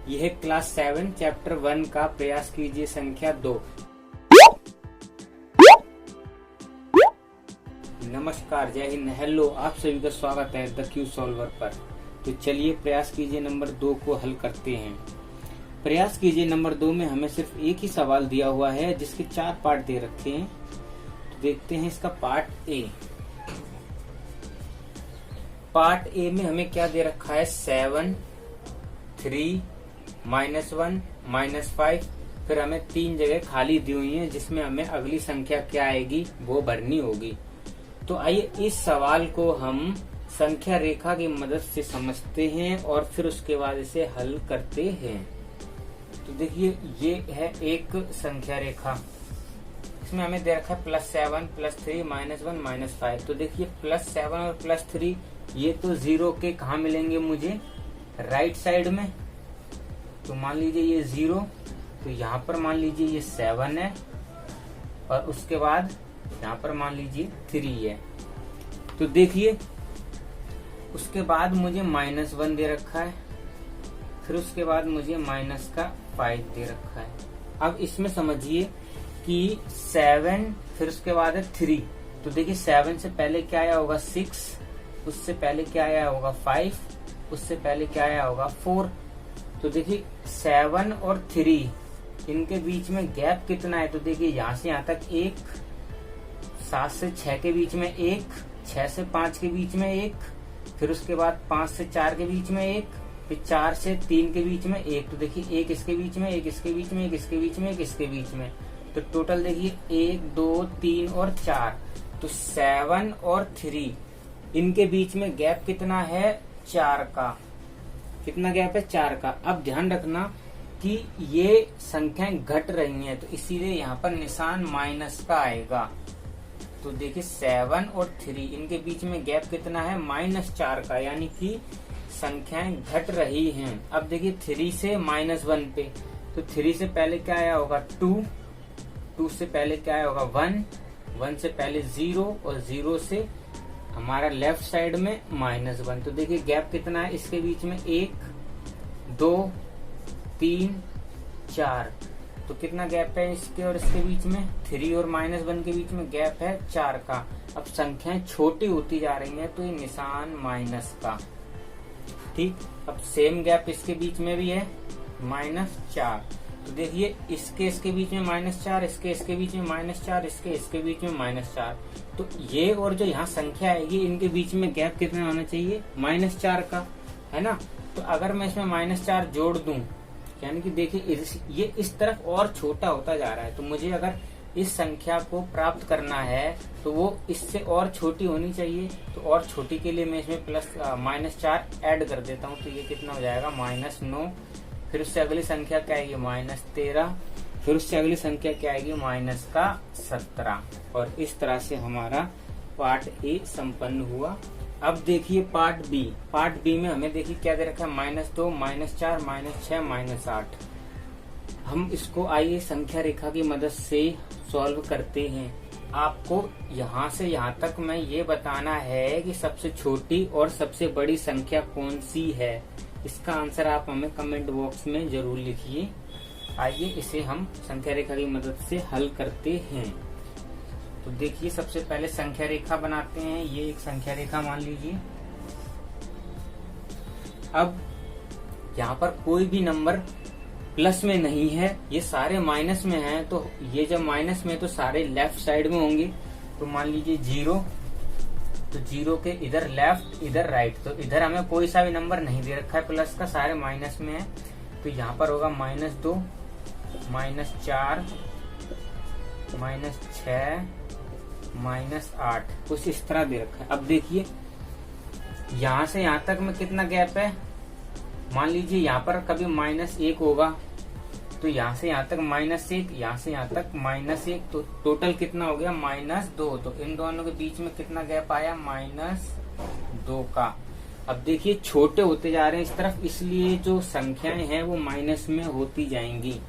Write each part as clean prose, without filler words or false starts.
यह class 7 chapter 1 का प्रयास कीजिए संख्या 2। नमस्कार, जय हिंद, हेलो, आप सभी का स्वागत है द क्यू सॉल्वर पर। तो चलिए प्रयास कीजिए नंबर 2 को हल करते हैं। प्रयास कीजिए नंबर 2 में हमें सिर्फ एक ही सवाल दिया हुआ है जिसके 4 पार्ट दे रखे हैं। तो देखते हैं इसका पार्ट ए। पार्ट ए में हमें क्या दे रखा है, 7, 3, -1, -5। फिर हमें 3 जगह खाली दी हुई है जिसमें हमें अगली संख्या क्या आएगी वो भरनी होगी। तो आइए इस सवाल को हम संख्या रेखा की मदद से समझते हैं और फिर उसके बाद इसे हल करते हैं। तो देखिए ये है एक संख्या रेखा, इसमें हमें दे रखा है +7, +3, -1, -5। तो देखिए +7 और +3 ये तो 0 के कहा मिलेंगे मुझे, राइट साइड में। तो मान लीजिए ये 0, तो यहाँ पर मान लीजिए ये 7 है और उसके बाद यहाँ पर मान लीजिए 3 है। तो देखिए उसके बाद मुझे -1 दे रखा है, फिर उसके बाद मुझे -5 दे रखा है। अब इसमें समझिए कि 7 फिर उसके बाद है 3। तो देखिए 7 से पहले क्या आया होगा 6, उससे पहले क्या आया होगा 5, उससे पहले क्या आया होगा 4। तो देखिए 7 और 3 इनके बीच में गैप कितना है। तो देखिए यहाँ से यहाँ तक 1, 7 से 6 के बीच में 1, 6 से 5 के बीच में 1, फिर उसके बाद 5 से 4 के बीच में 1, फिर 4 से 3 के बीच में 1। तो देखिए 1 इसके बीच में, 1 इसके बीच में, 1 इसके बीच में, 1 इसके बीच में। तो टोटल देखिए 1, 2, 3 और 4। तो 7 और 3 इनके बीच में गैप कितना है, 4 का। कितना गैप है, 4 का। अब ध्यान रखना कि ये संख्याएं घट रही हैं, तो इसीलिए यहाँ पर निशान माइनस का आएगा। तो देखिए 7 और 3 इनके बीच में गैप कितना है, -4 का, यानी कि संख्याएं घट रही हैं। अब देखिए 3 से -1 पे, तो 3 से पहले क्या आया होगा 2, 2 से पहले क्या आया होगा 1, 1 से पहले 0 और 0 से हमारा लेफ्ट साइड में -1। तो देखिए गैप कितना है इसके बीच में, 1, 2, 3, 4। तो कितना गैप है इसके और इसके बीच में, 3 और -1 के बीच में गैप है 4 का। अब संख्याएं छोटी होती जा रही हैं तो ये निशान माइनस का। ठीक, अब सेम गैप इसके बीच में भी है -4। तो देखिए इसके बीच में -4, इसके बीच में -4, इसके बीच में -4। तो ये और जो यहाँ संख्या आएगी इनके बीच में गैप कितना होना चाहिए, -4 का, है ना। तो अगर मैं इसमें -4 जोड़ दूं, यानी कि देखिए ये इस तरफ और छोटा होता जा रहा है। तो मुझे अगर इस संख्या को प्राप्त करना है तो वो इससे और छोटी होनी चाहिए। तो और छोटी के लिए मैं इसमें -4 ऐड कर देता हूँ। तो ये कितना हो जाएगा, -9। फिर उससे अगली संख्या क्या आएगी, -13। फिर उससे अगली संख्या क्या आएगी, -17। और इस तरह से हमारा पार्ट ए संपन्न हुआ। अब देखिए पार्ट बी। पार्ट बी में हमें देखिए क्या दे रखा है, -2, -4, -6, -8। हम इसको आइए संख्या रेखा की मदद से सॉल्व करते हैं। आपको यहाँ से यहाँ तक मैं ये बताना है कि सबसे छोटी और सबसे बड़ी संख्या कौन सी है। इसका आंसर आप हमें कमेंट बॉक्स में जरूर लिखिए। आइए इसे हम संख्या रेखा की मदद से हल करते हैं। तो देखिए सबसे पहले संख्या रेखा बनाते हैं। ये एक संख्या रेखा मान लीजिए। अब यहाँ पर कोई भी नंबर प्लस में नहीं है, ये सारे माइनस में हैं। तो ये जब माइनस में तो सारे लेफ्ट साइड में होंगे। तो मान लीजिए 0, तो 0 के इधर लेफ्ट इधर राइट। तो इधर हमें कोई सा भी नंबर नहीं दे रखा है प्लस का, सारे माइनस में है। तो यहाँ पर होगा -2, -4, -6, -8, कुछ इस तरह दे रखा है। अब देखिए यहाँ से यहाँ तक में कितना गैप है। मान लीजिए यहाँ पर कभी -1 होगा, तो यहाँ से यहाँ तक -1, यहाँ से यहाँ तक -1। तो टोटल कितना हो गया, -2। तो इन दोनों के बीच में कितना गैप आया, -2 का। अब देखिए छोटे होते जा रहे हैं इस तरफ, इसलिए जो संख्याएं हैं वो माइनस में होती जाएंगी।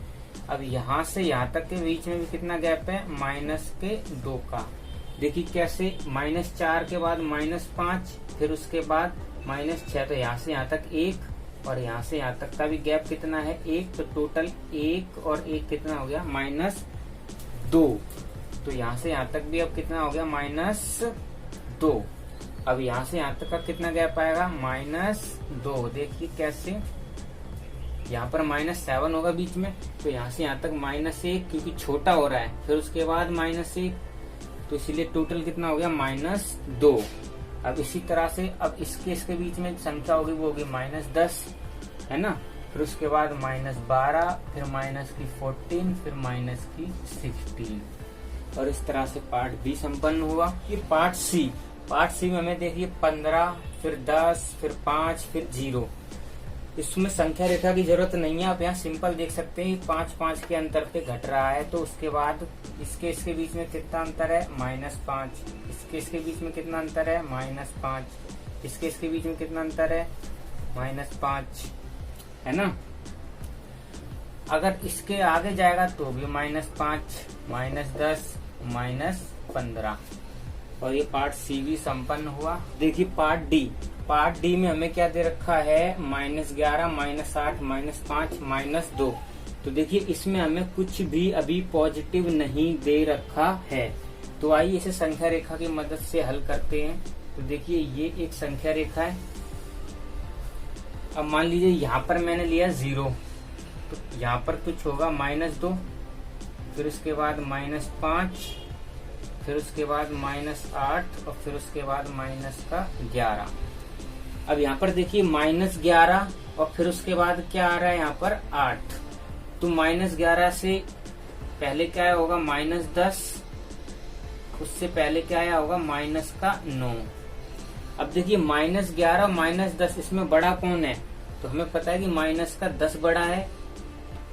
अब यहाँ से यहाँ तक के बीच में भी कितना गैप है, -2 का। देखिए कैसे, -4 के बाद -5, फिर उसके बाद -6। तो यहाँ से यहाँ तक 1, और यहाँ से यहाँ तक का भी गैप कितना है 1, तो टोटल 1 और 1 कितना हो गया -2। तो यहाँ से यहाँ तक भी अब कितना हो गया -2। अब यहाँ से यहाँ तक का कितना गैप आएगा -2। देखिए कैसे, यहाँ पर -7 होगा बीच में, तो यहाँ से यहाँ तक -1 क्योंकि छोटा हो रहा है, फिर उसके बाद -1, तो इसीलिए टोटल कितना हो गया -2। अब इसी तरह से अब इसके बीच में संख्या होगी वो होगी -10, है ना। फिर उसके बाद -12, फिर -14, फिर -16, और इस तरह से पार्ट बी संपन्न हुआ। ये पार्ट सी में हमें देखिए 15, फिर 10, फिर 5, फिर 0। इसमें संख्या रेखा की जरूरत नहीं है, आप यहाँ सिंपल देख सकते हैं 5-5 के अंतर पे घट रहा है। तो उसके बाद इसके बीच में कितना अंतर है -5, इसके बीच में कितना अंतर है -5, इसके बीच में कितना अंतर है -5, है ना। अगर इसके आगे जाएगा तो भी -5, -10, -15, और ये पार्ट सी भी संपन्न हुआ। देखिए पार्ट डी में हमें क्या दे रखा है -11, -8, -5, -2। तो देखिए इसमें हमें कुछ भी अभी पॉजिटिव नहीं दे रखा है। तो आइए इसे संख्या रेखा की मदद से हल करते हैं। तो देखिए ये एक संख्या रेखा है। अब मान लीजिए यहाँ पर मैंने लिया 0, तो यहाँ पर कुछ होगा -2, फिर उसके बाद -5, फिर उसके बाद -8, और फिर उसके बाद -11। अब यहाँ पर देखिए -11, और फिर उसके बाद क्या आ रहा है यहाँ पर 8। तो -11 से पहले क्या होगा -10, उससे पहले क्या आया होगा -9। अब देखिए -11, -10, इसमें बड़ा कौन है, तो हमें पता है कि -10 बड़ा है,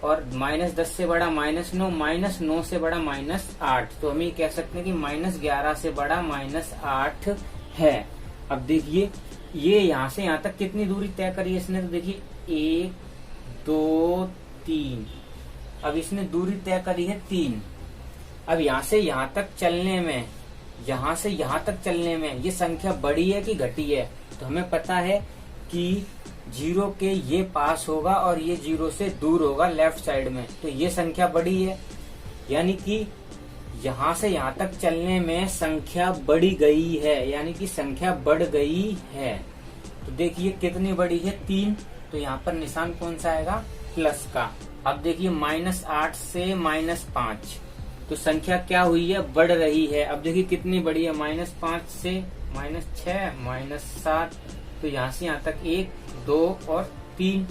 और -10 से बड़ा -9, -9 से बड़ा -8। तो हम ये कह सकते हैं कि -11 से बड़ा -8 है। अब देखिए ये यहाँ से यहाँ तक कितनी दूरी तय करी है इसने, तो देखिए 1, 2, 3। अब इसने दूरी तय करी है 3। अब यहाँ से यहाँ तक चलने में, यहाँ से यहाँ तक चलने में ये संख्या बड़ी है कि घटी है, तो हमें पता है कि 0 के ये पास होगा और ये 0 से दूर होगा लेफ्ट साइड में, तो ये संख्या बड़ी है। यानी कि यहाँ से यहाँ तक चलने में संख्या बढ़ी गई है, यानी कि संख्या बढ़ गई है। तो देखिए कितनी बड़ी है 3, तो यहाँ पर निशान कौन सा आएगा प्लस का। अब देखिए -8 से -5, तो संख्या क्या हुई है बढ़ रही है। अब देखिए कितनी बड़ी है -5 से -6, -7, तो यहाँ से यहाँ तक 1, 2 और 3।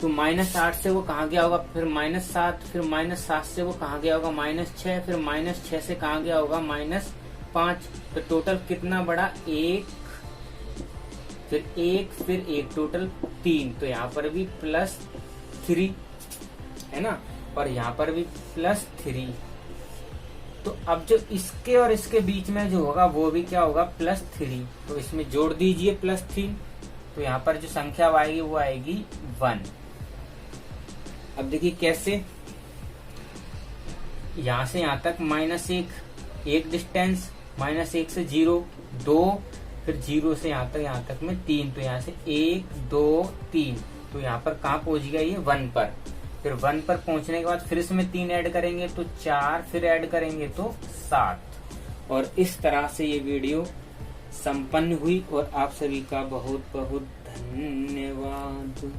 तो -8 से वो कहाँ गया होगा, फिर -7, फिर -7 से वो कहाँ गया होगा -6, फिर -6 से कहाँ गया होगा -5। तो टोटल कितना बढ़ा 1, फिर 1, फिर 1, टोटल 3। तो यहाँ पर भी +3 है ना, और यहाँ पर भी +3। तो अब जो इसके और इसके बीच में जो होगा वो भी क्या होगा +3। तो इसमें जोड़ दीजिए +3, तो यहाँ पर जो संख्या आएगी वो आएगी 1। अब देखिए कैसे, यहाँ से यहाँ तक -1, एक डिस्टेंस, -1 से 0, 2, फिर 0 से यहाँ तक में 3। तो यहाँ से 1, 2, 3, तो यहाँ पर कहाँ पहुंच गया ये 1 पर। फिर 1 पर पहुंचने के बाद फिर इसमें 3 ऐड करेंगे तो 4, फिर ऐड करेंगे तो 7। और इस तरह से ये वीडियो संपन्न हुई, और आप सभी का बहुत बहुत धन्यवाद।